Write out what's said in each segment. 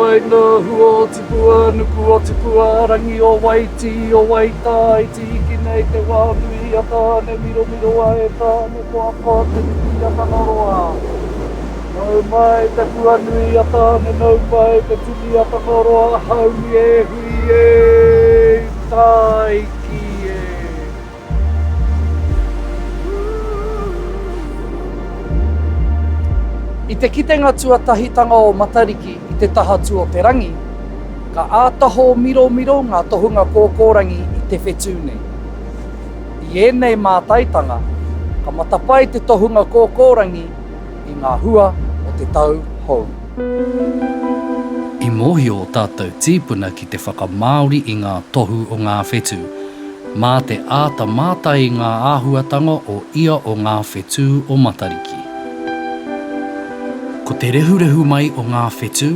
mai no hua o tipua, nuku o tipua, rangi o waiti, o waitai, tiki nei te wānui a tāne, miro miro a e tāne, koa koa te tiki a tanoroa. Nau mai te puanui a tāne, nau mai te tiki a tanoroa, haumi e hui e, tai ki e. I te kitenga tuatahitanga o Matariki i te taha tu o te rangi, ka ātaho miro miro ngā tohunga kōkōrangi i te whetū nei. I ēnei mātaitanga, ka matapai te tohunga kōkōrangi i ngā hua o te tau hou. I mohi o tātou tīpuna ki te whakamauri i ngā tohu o ngā whetū, mā te āta mātai i ngā āhuatanga o ia o ngā whetū o Matariki. Ko te rehurehu mai o ngā whetū,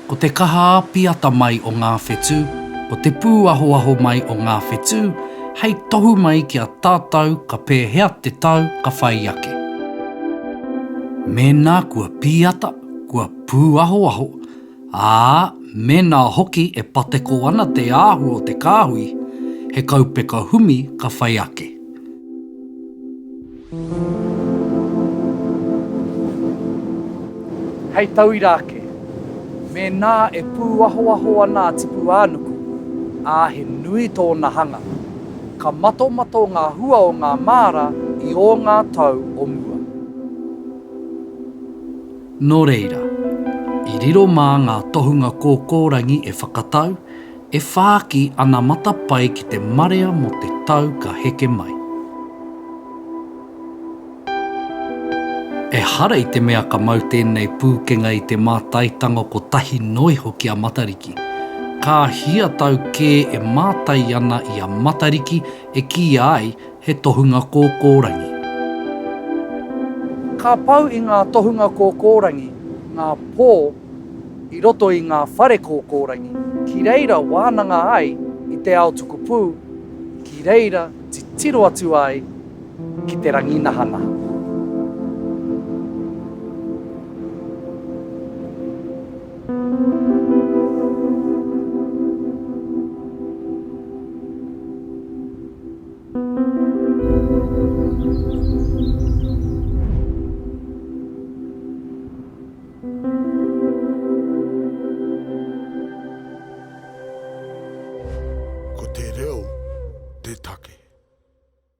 ko te kaha apiata mai o ngā whetū, ko te pūahoaho mai o ngā whetū, hei tohu mai ki a tātou ka pēhea te tau ka whai ake. Mēnā kua piata, kua pūahoaho, mēnā hoki e pateko ana te āhu o te kāhui, he kaupeka humi ka whai ake. Hei tauirake, me nā e pūahoaho ana tipu ānuku, he nui tōna hanga. Ka mato ngā hua o ngā māra i o ngā tau o mua. Nō reira, i riro mā ngā tohunga kōkōrangi e whakatau, e whāki ana matapai ki te marea mo te tau ka heke mai. E hara i te mea ka mau tēnei pūkenga i te mātaitanga ko tahi noiho ki a Matariki. Ka hia tau kē e mātai ana i a Matariki e ki ai he tohunga kōkōrangi. Ka pau i ngā tohunga kōkōrangi, ngā pō, i roto i ngā whare kōkōrangi, ki reira wānanga ai i te ao tukupū, ki reira ti tiro atu ai ki te ranginahana. Ko te reo, te take.